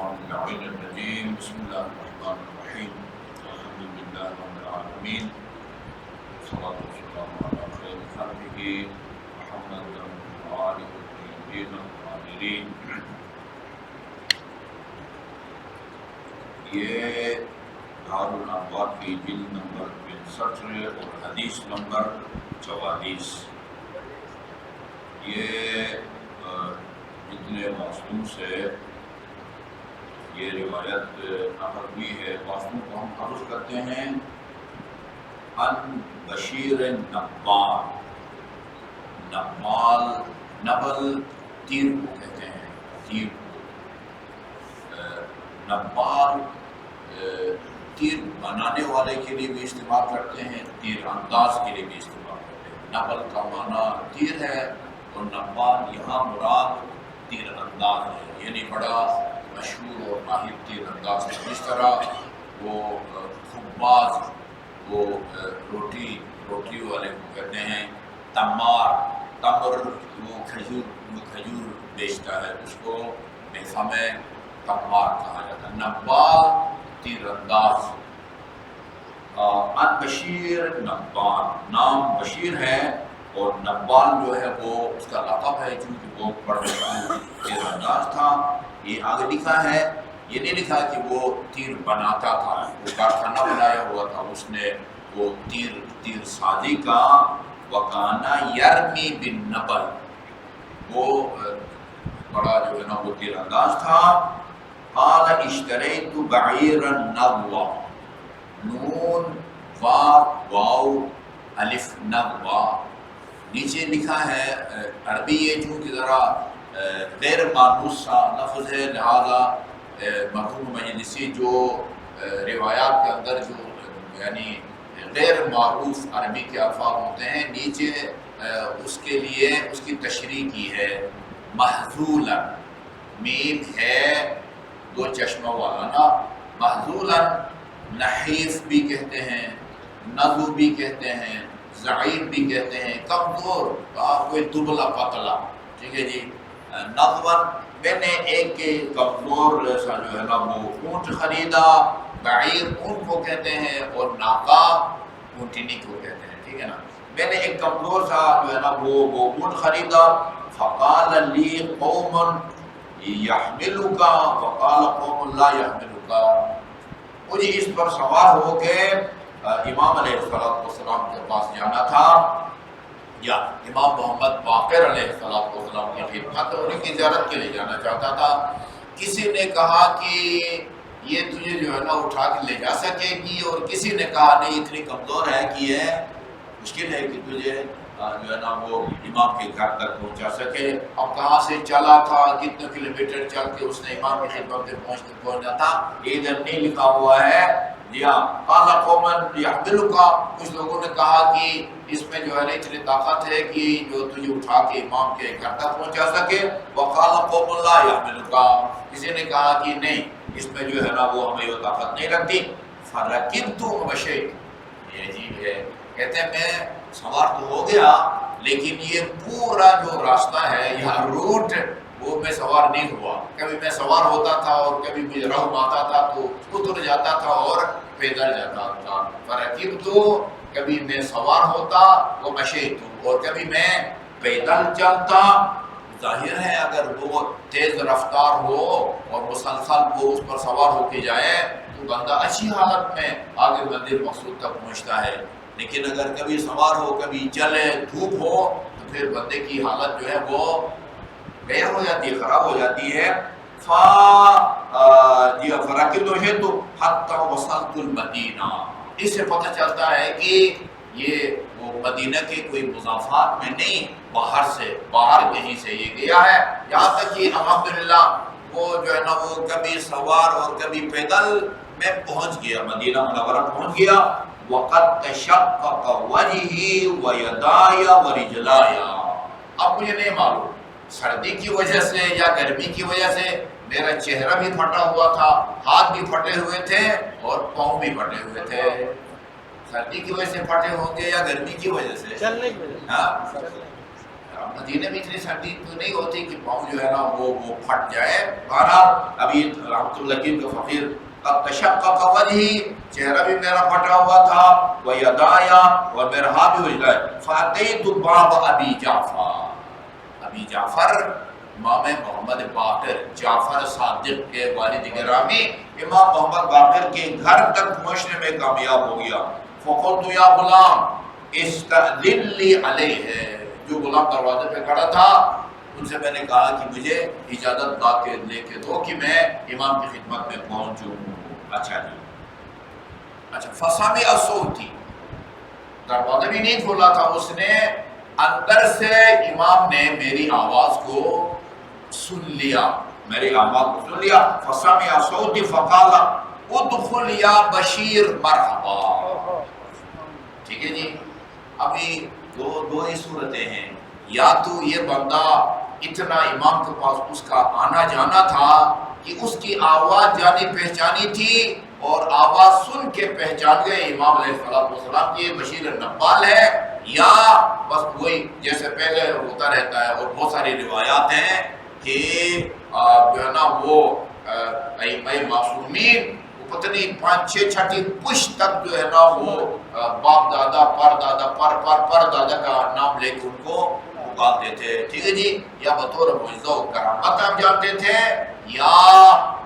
الشيطان اللعين الرجيم بسم الله الرحمن الرحيم الحمد لله رب العالمين والصلاة والسلام على خير خلقه محمد وآله الطيبين الطاهرين. یہ دارالانوار کی جلد نمبر 65 اور حدیث نمبر 44. یہ جتنے معصوم سے یہ روایت نقل ہوئی ہے، معصوم کو ہم عرض کرتے ہیں ان بشیر نبال. نبل تیر کو کہتے ہیں، تیر کو. نبال تیر بنانے والے کے لیے بھی استعمال کرتے ہیں، تیر انداز کے لیے بھی استعمال کرتے ہیں. نبل کا معنی تیر ہے اور نبال یہاں مراد تیر انداز ہے، یعنی بڑا مشہور اور ماہر تیر انداز ہے. جس طرح وہ خباز وہ روٹی والے کو کہتے ہیں. تمر وہ کھجور بیچتا ہے، اس کو میخا میں تمار کہا جاتا ہے. نبال تیر انداز. ان بشیر نبال، نام بشیر ہے اور نبال جو ہے وہ اس کا لقب ہے، چونکہ وہ بڑا تیر انداز تھا. یہ آگے لکھا ہے، یہ نہیں لکھا کہ وہ تیر بناتا تھا، وہ کارخانہ بنایا ہوا تھا اس نے وہ تیر سازی کا. وکانا یرمی بالنبل، وہ بڑا جو ہے نا وہ تیر انداز تھا. قال اشتریت بعیرا نبوا، نون واو الف نبوا. نیچے لکھا ہے عربی یہ چونکہ ذرا غیر مانوس سا لفظ ہے، لہذا مرحوم مجلسی جو روایات کے اندر جو یعنی غیر معروف عربی کے الفاظ ہوتے ہیں، نیچے اس کے لیے اس کی تشریح کی ہے. محذولا، میم ہے دو چشموں والا نا. محذولا نحیف بھی کہتے ہیں، نضو بھی کہتے ہیں، ضعیف بھی کہتے ہیں، کمزور، کوئی دبلا پتلا. ٹھیک ہے جی. نضون میں نے ایک کمزور سا جو ہے نا وہ اونٹ خریدا. بعیر اونٹ کو کہتے ہیں اور ناقہ اونٹنی کو کہتے ہیں. ٹھیک ہے نا. میں نے ایک کمزور سا جو ہے نا وہ اونٹ خریدا. فقال لی قوم یحملک وقال قوم لا یحملک. مجھے اس پر سوار ہو کے امام علیہ السلام کے پاس جانا تھا، یا امام محمد باقر علیہ السلام کی خدمت اور ان کی زیارت کے لیے جانا چاہتا تھا. کسی نے کہا کہ یہ تجھے جو ہے نا اٹھا کے لے جا سکے گی، اور کسی نے کہا نہیں اتنی کمزور ہے کہ یہ مشکل ہے کہ تجھے جو ہے نا وہ امام کے گھر تک پہنچا سکے. اب کہاں سے چلا تھا، کتنے کلومیٹر چل کے اس نے امام کی خدمت میں پہنچنا تھا، یہ ادھر نہیں لکھا ہوا ہے. قال قوم یحملک، کچھ لوگوں نے کہا کہ اس میں جو ہے نا اتنی طاقت ہے کہ جو تجھے اٹھا کے امام کے گھر تک پہنچا سکے. وقال قوم لا یحملک، کسی نے کہا کہ نہیں اس میں جو ہے نا وہ ہمیں وہ طاقت نہیں لگتی. فرکبت ومشیت، یہ عجیب ہے. کہتے ہیں میں سوار تو ہو گیا لیکن یہ پورا جو راستہ ہے یہاں روٹ وہ میں سوار نہیں ہوا. کبھی میں سوار ہوتا تھا اور کبھی مجھے رحم آتا تھا تو اتر جاتا تھا اور پیدل جاتا تھا. فرکبت، کبھی میں سوار ہوتا وہ مشیت، اور کبھی میں پیدل چلتا. ظاہر ہے اگر وہ تیز رفتار ہو اور مسلسل وہ اس پر سوار ہو کے جائے تو بندہ اچھی حالت میں آگے منزل مقصود تک پہنچتا ہے. لیکن اگر کبھی سوار ہو کبھی چلے دھوپ ہو تو پھر بندے کی حالت جو ہے وہ غیر ہو جاتی ہے، خراب ہو جاتی ہے. فرکبت ومشیت حتی وصلت المدینہ. اس سے پتہ چلتا ہے کہ یہ وہ مدینہ کے کوئی مضافات میں نہیں، باہر کہیں سے یہ گیا ہے. یہاں تک کہ الحمدللہ وہ جو ہے نا وہ کبھی سوار اور کبھی پیدل میں پہنچ گیا، مدینہ منورہ پہنچ گیا. وقد تشقق وجهي ويداي ورجلاي. اب مجھے نہیں معلوم سردی کی وجہ سے یا گرمی کی وجہ سے میرا چہرہ بھی پھٹا ہوا تھا، ہاتھ بھی پھٹے ہوئے تھے اور پاؤں بھی پھٹے ہوئے تھے. سردی کی وجہ سے پھٹے ہوں گے یا گرمی کی وجہ سے؟ چلنے کی وجہ سے. مدینے میں اتنی سردی تو نہیں ہوتی کہ پاؤں جو ہے نا وہ پھٹ جائے. بہرحال ابھی رحمۃ اللہ کا فقیر قد تشقق وجهي, چہرہ بھی میرا پھٹا ہوا تھا, ویدایا, اور میرا ہاتھ بھی ہو جائے. فاتیت باب ابی جعفر, ابی جعفر امام محمد باقر جعفر صادق کے والد گرامی امام محمد باقر کے گھر تک پہنچنے میں کامیاب ہو گیا. فقلت یا غلام استأذن لی علیہ, جو غلام دروازے پہ کھڑا تھا ان سے میں نے کہا کہ مجھے اجازت دے کے دو کہ میں امام کی خدمت میں پہنچوں. اچھا جی, اچھا. فسمع صوتی, دروازہ بھی نہیں کھولا تھا اس نے, اندر سے امام نے میری آواز کو سن لیا, میری آواز کو سن لیا. فسمع صوتی فقال ادخل یا بشیر مرحبا. ٹھیک ہے جی. ابھی دو ہی صورتیں ہیں, یا تو یہ بندہ اتنا امام کے پاس اس کا آنا جانا تھا کہ اس کی آواز جانی پہچانی تھی اور آواز سن کے پہچان گئے امام علیہ السلام کی بشیر نبال ہے, یا بس وہی جیسے پہلے ہوتا رہتا ہے. اور بہت ساری روایات ہیں کہ جو ہے نا وہ ائمہ معصومین پتنی 5 6 پشت تک جو ہے نا وہ باپ دادا پر دادا پر دادا کا نام لے کے ان کو پکارتے تھے. ٹھیک ہے جی, یا بطور معجزہ و کرامت ہم جانتے تھے, یا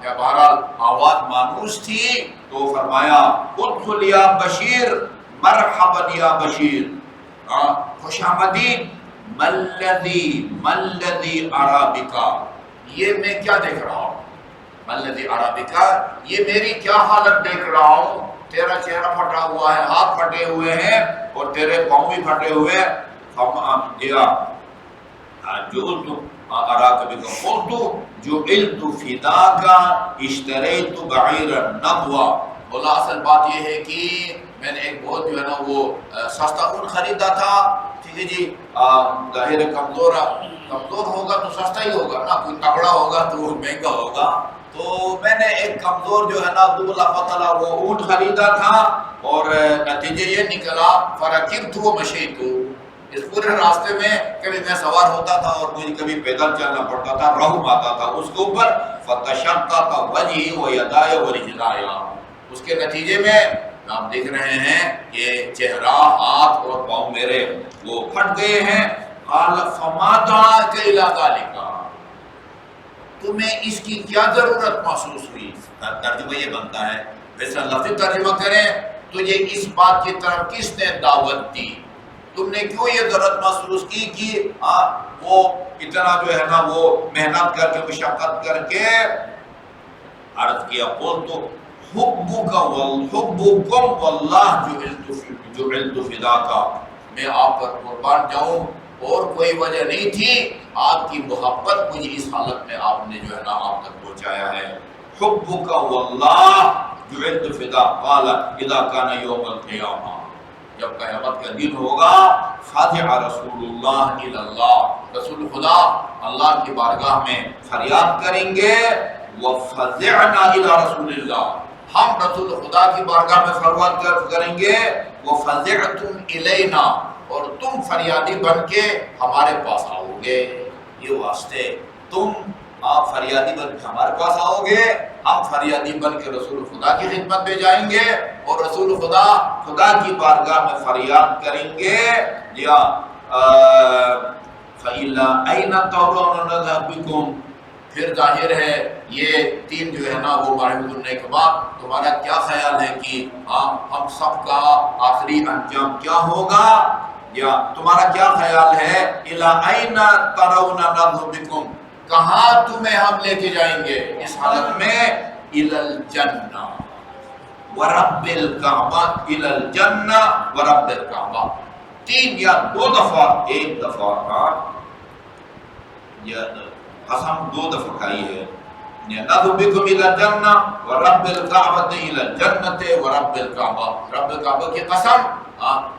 بہرحال آواز مانوس تھی. تو فرمایا ادخل یا بشیر مرحبا یا بشیر, خوش آمدید. ملذی ارا بکا, یہ میں کیا دیکھ رہا ہوں. ملذی ارا بکا, یہ میری کیا حالت دیکھ رہا ہوں. تیرا چہرہ پھٹا ہوا ہے, ہاتھ پھٹے ہوئے ہیں اور تیرے پاؤں بھی پھٹے ہوئے. جعلت فداک اشتریت بعیرا نبوا. بولا اصل بات یہ ہے کہ میں نے ایک بہت جو ہے نا وہ سستا اون خریدا تھا. ٹھیک ہے جی, ظاہر کمزور ہوگا تو سستا ہی ہوگا نا, کوئی تگڑا ہوگا تو مہنگا ہوگا. تو میں نے ایک کمزور جو ہے نا دبلا پتلا وہ اونٹ خریدا تھا, اور نتیجے یہ نکلا فرکبت ومشیت. اس پورے راستے میں کبھی میں سوار ہوتا تھا اور مجھے کبھی پیدل چلنا پڑتا تھا, رحم آتا تھا اس کے اوپر. فتشقق وجهي ويداي ورجلاي, اس کے نتیجے میں آپ دیکھ رہے ہیں کہ چہرہ, ہاتھ اور پاؤں میرے وہ پھٹ گئے ہیں. قال فما دعاك الى ذلك, تمہیں اس کی کیا ضرورت محسوس ہوئی. ترجمہ یہ بنتا ہے, ویسا لفظ ترجمہ کریں تو یہ اس بات کی طرف کس نے دعوت دی, تم نے کیوں یہ ضرورت محسوس کی کہ وہ اتنا جو ہے نا وہ محنت کر کے مشقت کر کے. عرض کیا قلت حبکم واللہ جعلت فداکا, میں آپ پر قربان جاؤں اور کوئی وجہ نہیں تھی, آپ کی محبت مجھے اس حالت میں آپ نے جو ہے نا آپ تک پہنچایا ہے. حبک واللہ جعلت فدا. قال اذا كان يوم القیامہ, جب قیامت کا دن ہوگا, فاجع رسول اللہ الی اللہ, رسول خدا اللہ کی بارگاہ میں فریاد کریں گے. وفزعنا الی رسول اللہ, ہم رسول خدا کی بارگاہ میں فریاد کریں گے. وفزعتم الینا, اور تم فریادی بن کے ہمارے پاس آؤ گے. یہ واسطے تم آپ فریادی بن کے ہمارے پاس آؤ گے, ہم فریادی بن کے رسول خدا کی خدمت میں جائیں گے اور رسول خدا کی بارگاہ میں فریاد کریں گے. یا فَإِلَّا أَيْنَ تَرَوْنَ نَذْهَبْ بِكُمْ, پھر ظاہر ہے یہ تین جو ہے نا وہ معرفت ہونے کے بعد تمہارا کیا خیال ہے کہ ہم سب کا آخری انجام کیا ہوگا, یا تمہارا کیا خیال ہے. إِلَّا أَيْنَ تَرَوْنَ نَذْهَبْ بِكُمْ, کہاں تمہیں ہم لے کے جائیں گے اس حالت میں. إِلَى الْجَنَّةِ وَرَبِّ الْكَعْبَةِ, إِلَى الْجَنَّةِ وَرَبِّ الْكَعْبَةِ. 3 یا 2 دفعہ, ایک دفعہ کا یا قسم 2 دفعہ کھائی ہے. نَذْهَبْ بِكُمْ إِلَى الْجَنَّةِ وَرَبِّ الْكَعْبَةِ إِلَى الْجَنَّةِ وَرَبِّ الْكَعْبَةِ. رب کعبہ کی قسم,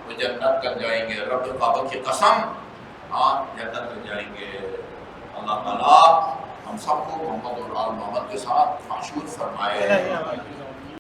وہ جنت تک جائیں گے. رب کعبہ کی قسم, جنت تک جائیں گے. اللہ تعالیٰ ہم سب کو محمد اور آل محمد کے ساتھ محشور فرمائے.